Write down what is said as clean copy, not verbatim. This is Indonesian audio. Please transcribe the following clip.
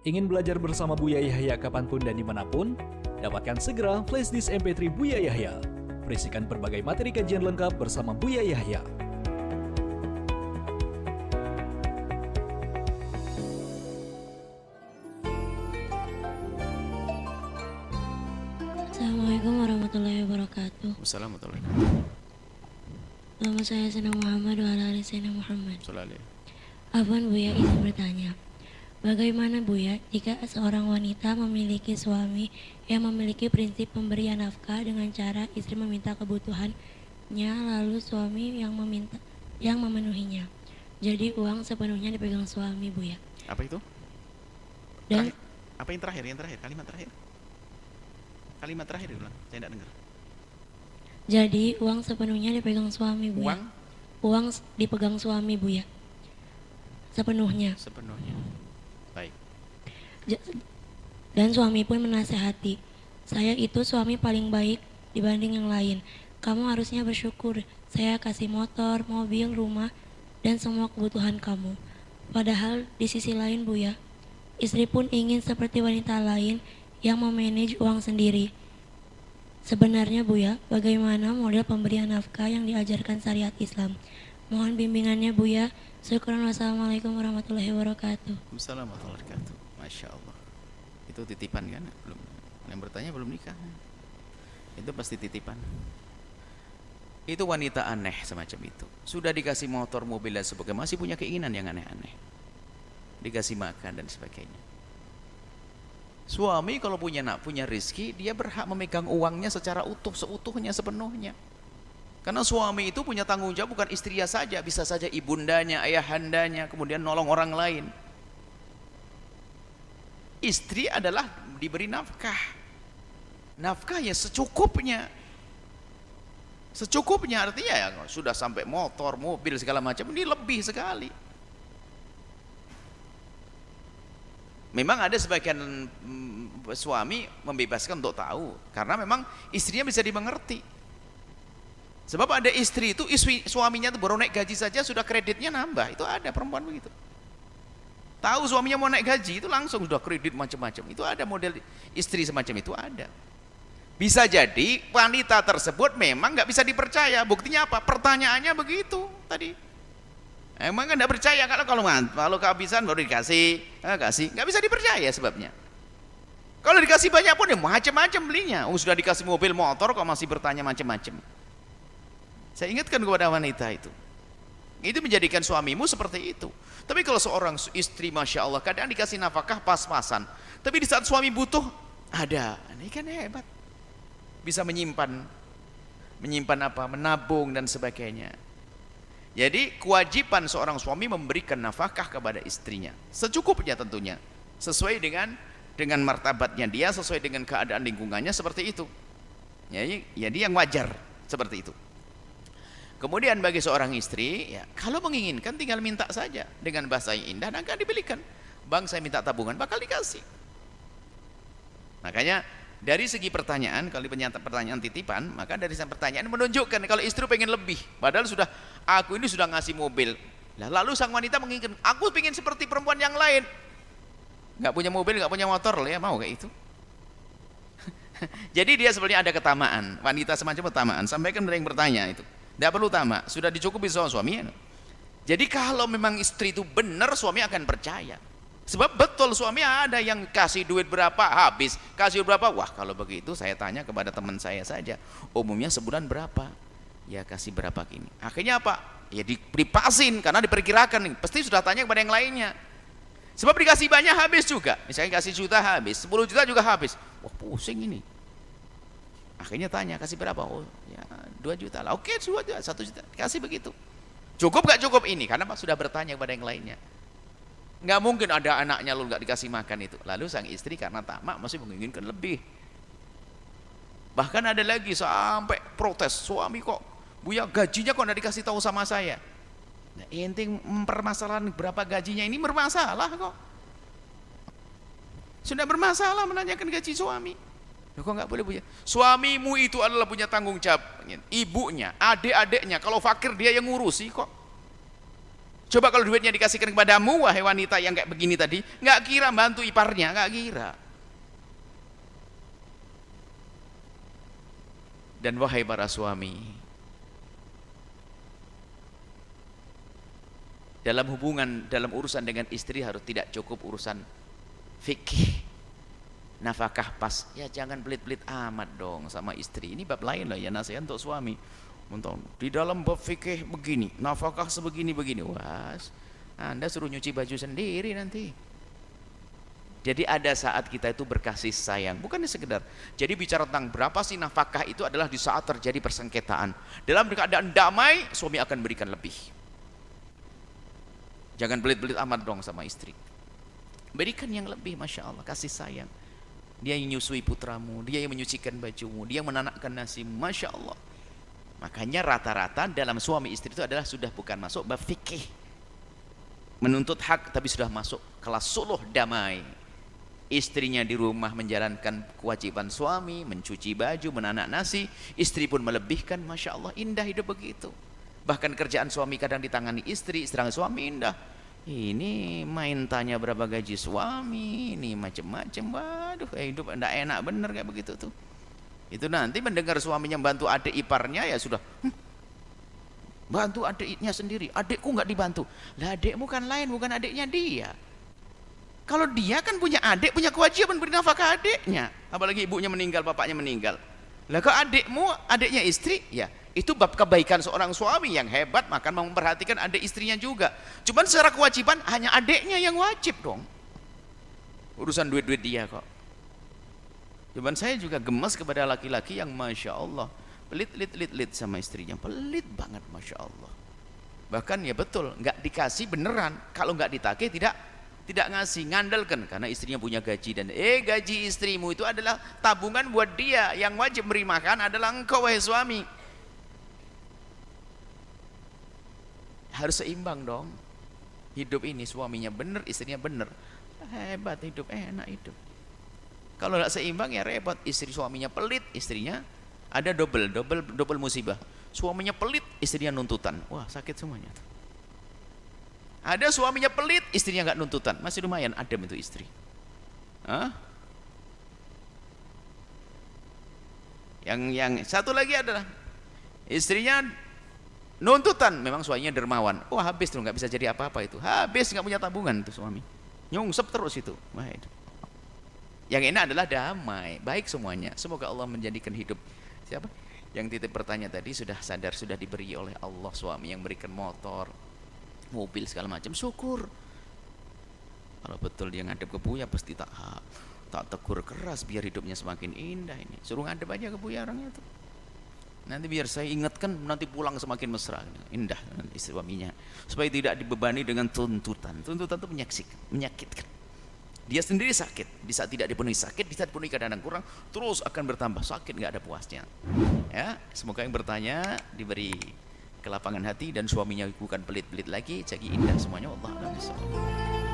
Ingin belajar bersama Buya Yahya kapanpun dan dimanapun? Dapatkan segera flashdisk MP3 Buya Yahya. Berisikan berbagai materi kajian lengkap bersama Buya Yahya. Assalamualaikum warahmatullahi wabarakatuh. Assalamualaikum warahmatullahi wabarakatuh. Nama saya Sena Muhammad wa ala ali Sena Muhammad. Sholali. Afwan Buya izin bertanya. Bagaimana Buya jika seorang wanita memiliki suami yang memiliki prinsip pemberian nafkah dengan cara istri meminta kebutuhannya lalu suami yang memenuhinya. Jadi uang sepenuhnya dipegang suami Buya. Apa itu? Dan Apa yang terakhir? Kalimat terakhir. Kalimat terakhir diulang. Saya tidak dengar. jadi uang sepenuhnya dipegang suami Buya. Uang dipegang suami Buya. Sepenuhnya. Baik. Dan suami pun menasehati, saya itu suami paling baik dibanding yang lain. Kamu harusnya bersyukur, saya kasih motor, mobil, rumah, dan semua kebutuhan kamu. Padahal di sisi lain Buya, istri pun ingin seperti wanita lain yang memanage uang sendiri. Sebenarnya Buya, bagaimana model pemberian nafkah yang diajarkan syariat Islam? Mohon bimbingannya Buya. Syukran. Wassalamualaikum warahmatullahi wabarakatuh. Assalamualaikum warahmatullahi wabarakatuh. Masya Allah. Itu titipan kan? Belum. Yang bertanya belum nikah. Itu pasti titipan. Itu wanita aneh semacam itu. Sudah dikasih motor, mobil dan sebagainya, masih punya keinginan yang aneh-aneh. Dikasih makan dan sebagainya. Suami kalau punya rezeki, dia berhak memegang uangnya secara utuh, seutuhnya, sepenuhnya. Karena suami itu punya tanggung jawab bukan istrinya saja, bisa saja ibundanya, ayahandanya, kemudian nolong orang lain. Istri adalah diberi nafkah. Nafkah ya secukupnya. Secukupnya artinya ya sudah sampai motor, mobil segala macam, ini lebih sekali. Memang ada sebagian suami membebaskan untuk tahu, karena memang istrinya bisa dimengerti. Sebab ada istri itu, suaminya itu baru naik gaji saja sudah kreditnya nambah. Itu ada perempuan begitu. Tahu suaminya mau naik gaji itu langsung sudah kredit macam-macam. Itu ada model istri semacam itu ada. Bisa jadi wanita tersebut memang nggak bisa dipercaya. Buktinya apa? Pertanyaannya begitu tadi. Emang nggak percaya kalau kehabisan baru dikasih, kasih nggak bisa dipercaya sebabnya. Kalau dikasih banyak pun ya macam-macam belinya. Sudah dikasih mobil motor kok masih bertanya macam-macam. Saya ingatkan kepada wanita itu menjadikan suamimu seperti itu. Tapi kalau seorang istri Masya Allah kadang dikasih nafkah pas-pasan, tapi di saat suami butuh ada, ini kan hebat, bisa menyimpan apa, menabung dan sebagainya. Jadi kewajiban seorang suami memberikan nafkah kepada istrinya secukupnya tentunya, sesuai dengan martabatnya dia, sesuai dengan keadaan lingkungannya seperti itu. Jadi yang wajar seperti itu. Kemudian bagi seorang istri, ya kalau menginginkan tinggal minta saja dengan bahasa yang indah, dan akan dibelikan. Bang, saya minta tabungan, bakal dikasih. Makanya dari segi pertanyaan, kalau pertanyaan titipan, maka dari segi pertanyaan menunjukkan kalau istri pengen lebih, padahal sudah aku ini sudah ngasih mobil. Lalu sang wanita menginginkan, aku pengen seperti perempuan yang lain, nggak punya mobil, nggak punya motor, ya mau kayak itu. Jadi dia sebenarnya ada ketamaan, wanita semacam ketamaan. Sampaikan mereka yang bertanya itu. Tidak perlu tamak, sudah dicukupi sama suami. Jadi kalau memang istri itu benar, suami akan percaya. Sebab betul suami ada yang kasih duit berapa habis, kasih berapa, wah kalau begitu saya tanya kepada teman saya saja, umumnya sebulan berapa? Ya kasih berapa gini. Akhirnya apa? Ya dipasin karena diperkirakan, pasti sudah tanya kepada yang lainnya. Sebab dikasih banyak habis juga, misalnya kasih juta habis, 10 juta juga habis. Wah pusing ini. Akhirnya tanya, kasih berapa? Oh ya 2 juta lah. Oke, 2 juta, 1 juta, kasih begitu. Cukup gak cukup ini? Karena sudah bertanya kepada yang lainnya. Nggak mungkin ada anaknya lalu nggak dikasih makan itu. Lalu sang istri karena tamak masih menginginkan lebih. Bahkan ada lagi sampai protes, suami kok Buya gajinya kok nggak dikasih tahu sama saya. Nah, ente mempermasalahan berapa gajinya ini bermasalah kok. Sudah bermasalah menanyakan gaji suami. Kok nggak boleh Buya? Suamimu itu adalah punya tanggung jawab, ibunya, adik-adiknya. Kalau fakir dia yang ngurusi kok. Coba kalau duitnya dikasihkan kepadamu, wahai wanita yang kayak begini tadi, nggak kira bantu iparnya, nggak kira. Dan wahai para suami, dalam hubungan, dalam urusan dengan istri harus tidak cukup urusan fikih, nafkah pas. Ya jangan pelit-pelit amat dong sama istri. Ini bab lain loh ya, nasihat untuk suami. Di dalam bab fikih begini, nafkah sebegini-begini. Wah, Anda suruh nyuci baju sendiri nanti. Jadi ada saat kita itu berkasih sayang, bukan sekedar. Jadi bicara tentang berapa sih nafkah itu adalah di saat terjadi persengketaan. Dalam keadaan damai, suami akan berikan lebih. Jangan belit-belit amat dong sama istri. Berikan yang lebih, Masya Allah, kasih sayang. Dia yang menyusui putramu, dia yang menyucikan bajumu, dia yang menanakkan nasimu, Masya Allah. Makanya rata-rata dalam suami istri itu adalah sudah bukan masuk bab fikih, menuntut hak, tapi sudah masuk kelas suluh damai. Istrinya di rumah menjalankan kewajiban suami, mencuci baju, menanak nasi, istri pun melebihkan, Masya Allah, indah hidup begitu. Bahkan kerjaan suami kadang ditangani istri, istri suami indah. Ini main tanya berapa gaji suami, ini macam-macam. Waduh, hidup enggak enak bener kayak begitu tuh. Itu nanti mendengar suaminya bantu adik iparnya, ya sudah, bantu adiknya sendiri, adikku nggak dibantu. Lah adikmu kan lain, bukan adiknya dia. Kalau dia kan punya adik, punya kewajiban beri nafkah adiknya. Apalagi ibunya meninggal, bapaknya meninggal. Lah kalau adikmu, adiknya istri, ya itu bab kebaikan seorang suami yang hebat, maka memperhatikan adik istrinya juga. Cuman secara kewajiban hanya adiknya yang wajib dong. Urusan duit-duit dia kok. Cuman saya juga gemas kepada laki-laki yang Masya Allah pelit sama istrinya, pelit banget, Masya Allah. Bahkan ya betul, nggak dikasih beneran. Kalau nggak ditagih tidak ngasih, ngandalkan karena istrinya punya gaji, dan gaji istrimu itu adalah tabungan buat dia. Yang wajib beri makan adalah engkau, wahai suami. Harus seimbang dong hidup ini, suaminya bener, istrinya bener, hebat hidup, enak hidup. Kalau nggak seimbang ya repot. Istri suaminya pelit, istrinya ada double musibah. Suaminya pelit, istrinya nuntutan, wah sakit semuanya tuh. Ada suaminya pelit, istrinya nggak nuntutan, masih lumayan adem itu istri. Yang satu lagi adalah istrinya nuntutan, memang suaminya dermawan, wah habis tuh, nggak bisa jadi apa-apa itu, habis, nggak punya tabungan tuh suami, nyungsep terus itu. Wah, itu. Yang enak adalah damai, baik semuanya. Semoga Allah menjadikan hidup siapa yang titip bertanya tadi sudah sadar, sudah diberi oleh Allah suami yang berikan motor, mobil segala macam, syukur. Kalau betul dia ngadep ke Buya pasti tak tegur keras biar hidupnya semakin indah. Ini suruh ngadep aja ke Buya orangnya tuh, nanti biar saya ingatkan, nanti pulang semakin mesra, indah istri suaminya, supaya tidak dibebani dengan tuntutan. Tuntutan itu menyakitkan. Dia sendiri sakit, di saat tidak dipenuhi sakit, di saat dipenuhi kadang-kadang kurang, terus akan bertambah sakit, nggak ada puasnya. Ya, semoga yang bertanya diberi kelapangan hati dan suaminya bukan pelit-pelit lagi, jadi indah semuanya. Allah a'lam bishawab.